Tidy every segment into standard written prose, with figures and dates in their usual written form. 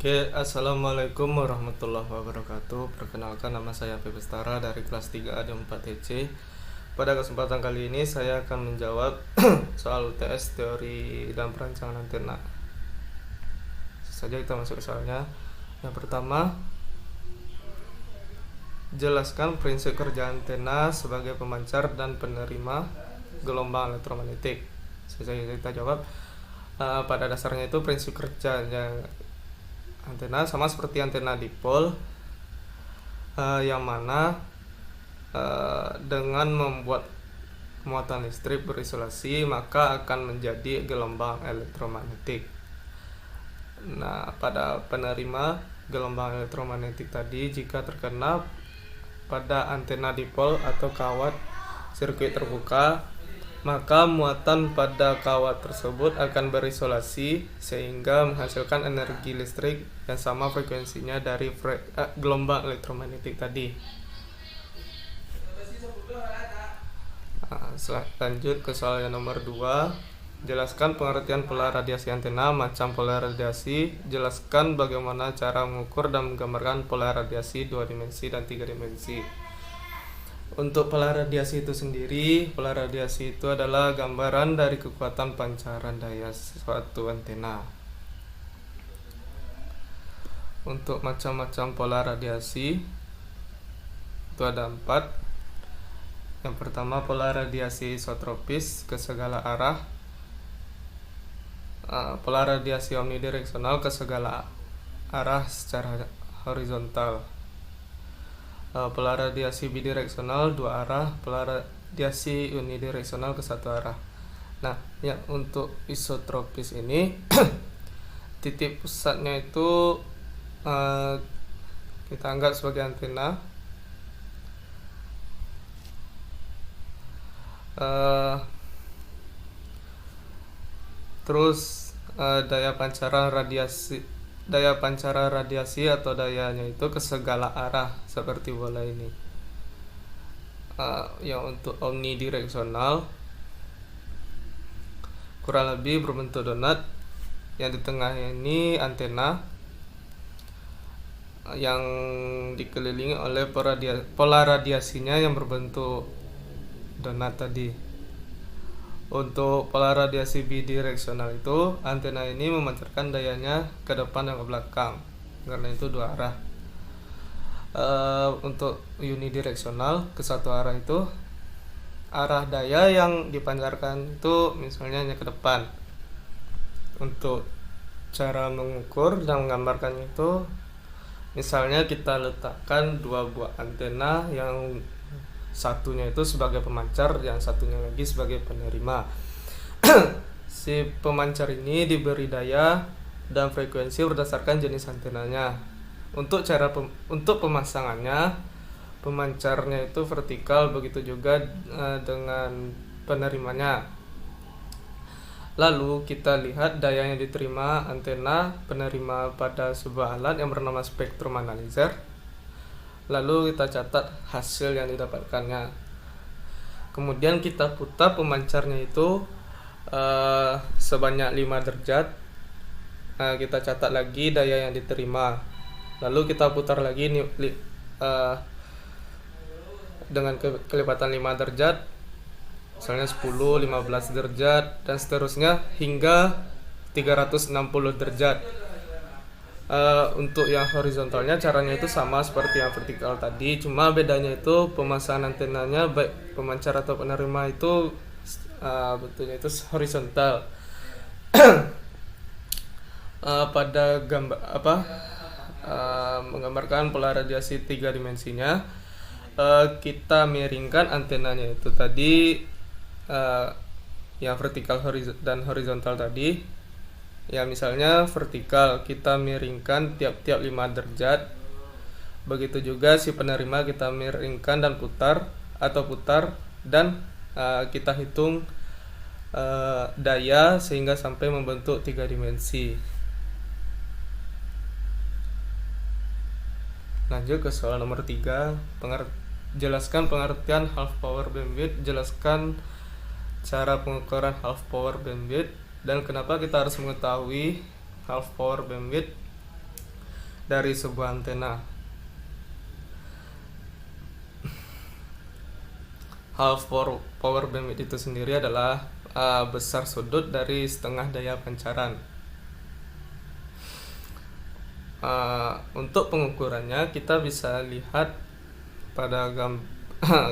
Oke, assalamualaikum warahmatullahi wabarakatuh. Perkenalkan, nama saya Pepe Bestara dari kelas 3A di 4TC. Pada kesempatan kali ini saya akan menjawab soal UTS teori dan perancangan antena. Saja kita masuk ke soalnya. Yang pertama, jelaskan prinsip kerja antena sebagai pemancar dan penerima gelombang elektromagnetik. Saja kita jawab. Pada dasarnya itu prinsip kerjanya antena sama seperti antena dipol, yang mana dengan membuat muatan listrik berisolasi maka akan menjadi gelombang elektromagnetik. Nah, pada penerima gelombang elektromagnetik tadi, jika terkena pada antena dipol atau kawat sirkuit terbuka, maka muatan pada kawat tersebut akan berisolasi sehingga menghasilkan energi listrik yang sama frekuensinya dari gelombang elektromagnetik tadi. Lanjut ke soal yang nomor 2. Jelaskan pengertian pola radiasi antena, macam pola radiasi. Jelaskan bagaimana cara mengukur dan menggambarkan pola radiasi 2 dimensi dan 3 dimensi. Untuk pola radiasi itu sendiri, pola radiasi itu adalah gambaran dari kekuatan pancaran daya suatu antena. Untuk macam-macam pola radiasi itu ada 4. Yang pertama, pola radiasi isotropis ke segala arah. Pola radiasi omnidireksional ke segala arah secara horizontal. Pola radiasi bidireksional 2 arah, pola radiasi unidireksional ke 1 arah. Nah, ya untuk isotropis ini titik pusatnya itu kita anggap sebagai antena. Terus daya pancaran radiasi atau dayanya itu ke segala arah seperti bola ini. Yang untuk omnidireksional kurang lebih berbentuk donat, yang di tengahnya ini antena yang dikelilingi oleh pola radiasinya yang berbentuk donat tadi. Untuk pola radiasi bidireksional itu, antena ini memancarkan dayanya ke depan dan ke belakang, karena itu 2 arah. Untuk unidireksional ke 1 arah itu, arah daya yang dipancarkan itu misalnya hanya ke depan. Untuk cara mengukur dan menggambarkannya itu, misalnya kita letakkan 2 buah antena, yang satunya itu sebagai pemancar, yang satunya lagi sebagai penerima. Si pemancar ini diberi daya dan frekuensi berdasarkan jenis antenanya. Untuk pemasangannya, pemancarnya itu vertikal, begitu juga dengan penerimanya. Lalu kita lihat daya yang diterima antena penerima pada sebuah alat yang bernama spektrum analyzer. Lalu kita catat hasil yang didapatkannya. Kemudian kita putar pemancarnya itu sebanyak 5 derajat. Kita catat lagi daya yang diterima. Lalu kita putar lagi dengan kelipatan 5 derajat, misalnya 10, 15 derajat dan seterusnya hingga 360 derajat. Untuk yang horizontalnya caranya itu sama seperti yang vertikal tadi, cuma bedanya itu pemasangan antenanya baik pemancar atau penerima itu bentuknya itu horizontal. Pada menggambarkan pola radiasi 3 dimensinya, kita miringkan antenanya itu tadi, yang vertikal dan horizontal tadi. Ya, misalnya vertikal kita miringkan tiap-tiap 5 derajat. Begitu juga si penerima kita miringkan dan putar dan kita hitung daya sehingga sampai membentuk 3 dimensi. Lanjut ke soal nomor 3. Jelaskan pengertian half power bandwidth. Jelaskan cara pengukuran half power bandwidth dan kenapa kita harus mengetahui half power bandwidth. dari sebuah antena. Half power bandwidth itu sendiri adalah besar sudut dari setengah daya pancaran. Untuk pengukurannya kita bisa lihat pada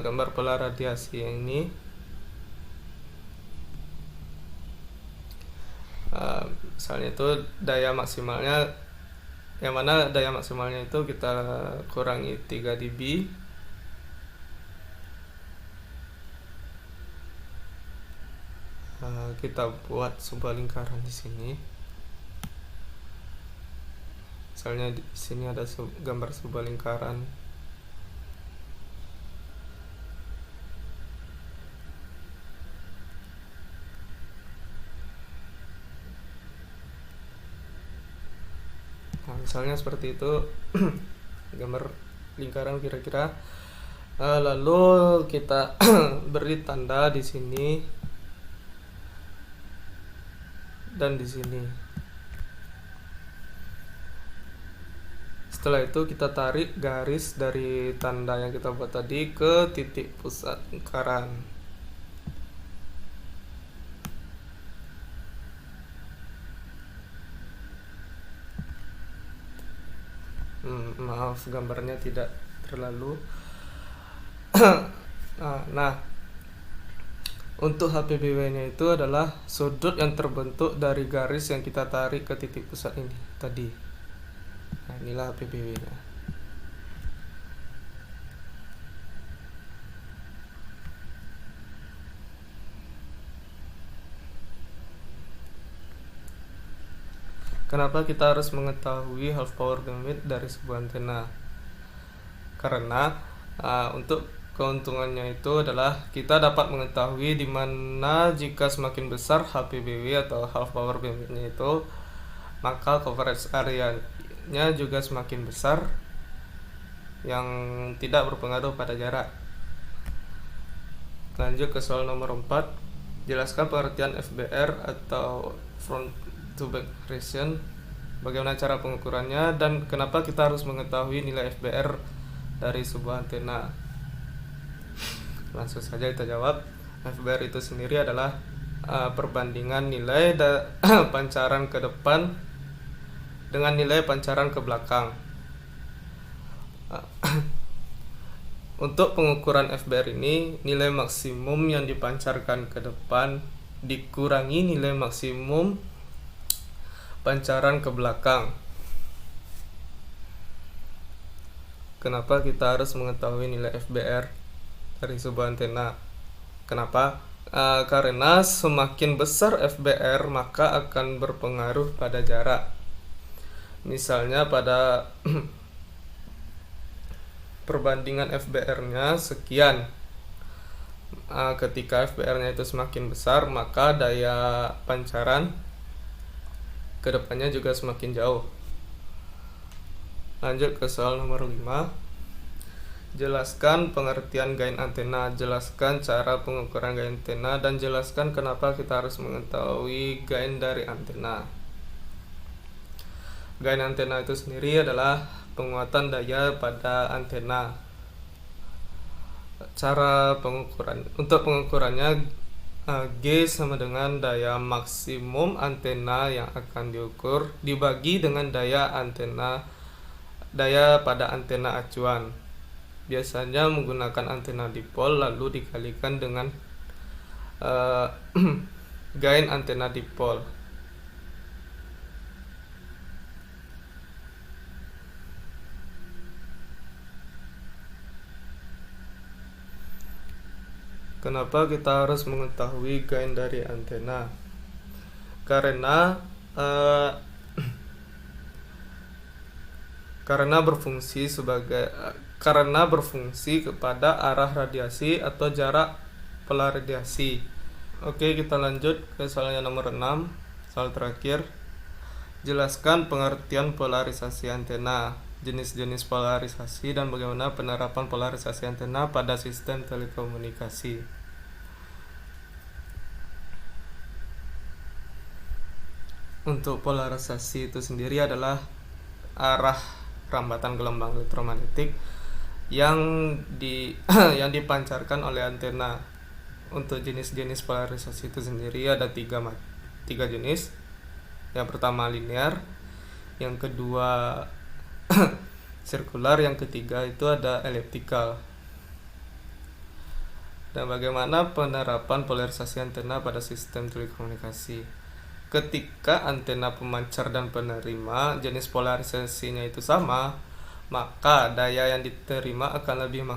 gambar pola radiasi ini. Misalnya itu daya maksimalnya, yang mana daya maksimalnya itu kita kurangi 3 dB. Kita buat sebuah lingkaran di sini. Misalnya di sini ada gambar sebuah lingkaran. Nah, misalnya seperti itu gambar lingkaran kira-kira. Lalu kita beri tanda di sini dan di sini. Setelah itu kita tarik garis dari tanda yang kita buat tadi ke titik pusat lingkaran. Maaf, gambarnya tidak terlalu. Nah, untuk HPBW-nya itu adalah sudut yang terbentuk dari garis yang kita tarik ke titik pusat ini tadi. Nah, inilah HPBW-nya. Kenapa kita harus mengetahui half power bandwidth dari sebuah antena? Karena untuk keuntungannya itu adalah kita dapat mengetahui di mana jika semakin besar HPBW atau half power bandwidth-nya itu, maka coverage area-nya juga semakin besar yang tidak berpengaruh pada jarak. Lanjut ke soal nomor 4. Jelaskan pengertian FBR atau front to back radiation, bagaimana cara pengukurannya, dan kenapa kita harus mengetahui nilai FBR dari sebuah antena. Langsung saja kita jawab. FBR itu sendiri adalah perbandingan nilai pancaran ke depan dengan nilai pancaran ke belakang. Untuk pengukuran FBR ini, nilai maksimum yang dipancarkan ke depan dikurangi nilai maksimum pancaran ke belakang. Kenapa kita harus mengetahui nilai FBR dari sebuah antena? Kenapa? Karena semakin besar FBR maka akan berpengaruh pada jarak. Misalnya pada perbandingan FBR-nya sekian. Ketika FBR-nya itu semakin besar, maka daya pancaran kedepannya juga semakin jauh. Lanjut ke soal nomor 5. Jelaskan pengertian gain antena, jelaskan cara pengukuran gain antena, dan jelaskan kenapa kita harus mengetahui gain dari antena. Gain antena itu sendiri adalah penguatan daya pada antena. Cara pengukuran, untuk pengukurannya G sama dengan daya maksimum antena yang akan diukur dibagi dengan daya pada antena acuan. Biasanya menggunakan antena dipol lalu dikalikan dengan gain antena dipol. Kenapa kita harus mengetahui gain dari antena? Karena berfungsi kepada arah radiasi atau jarak pola radiasi. Oke, kita lanjut ke soalnya nomor 6, soal terakhir. Jelaskan pengertian polarisasi antena, jenis-jenis polarisasi, dan bagaimana penerapan polarisasi antena pada sistem telekomunikasi. Untuk polarisasi itu sendiri adalah arah perambatan gelombang elektromagnetik yang yang dipancarkan oleh antena. Untuk jenis-jenis polarisasi itu sendiri ada tiga jenis. Yang pertama linear, yang kedua sirkular, yang ketiga itu ada elliptical. Dan bagaimana penerapan polarisasi antena pada sistem telekomunikasi? Ketika antena pemancar dan penerima jenis polarisasinya itu sama, maka daya yang diterima akan lebih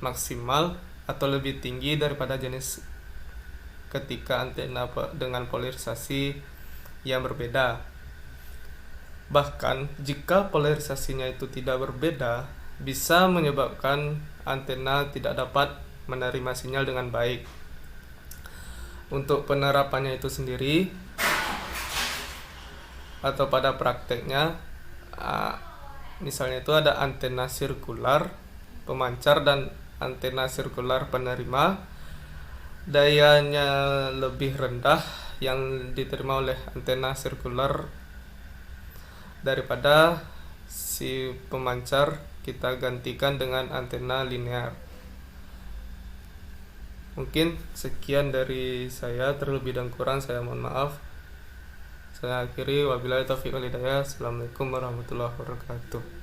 maksimal atau lebih tinggi daripada jenis ketika antena dengan polarisasi yang berbeda. Bahkan jika polarisasinya itu tidak berbeda, bisa menyebabkan antena tidak dapat menerima sinyal dengan baik. Untuk penerapannya itu sendiri atau pada prakteknya, misalnya itu ada antena sirkular pemancar dan antena sirkular penerima. Dayanya lebih rendah yang diterima oleh antena sirkular daripada si pemancar, kita gantikan dengan antena linear. Mungkin sekian dari saya, terlebih dan kurang saya mohon maaf. Saya akhiri, wabillahi taufiq wal hidayah. Assalamualaikum warahmatullahi wabarakatuh.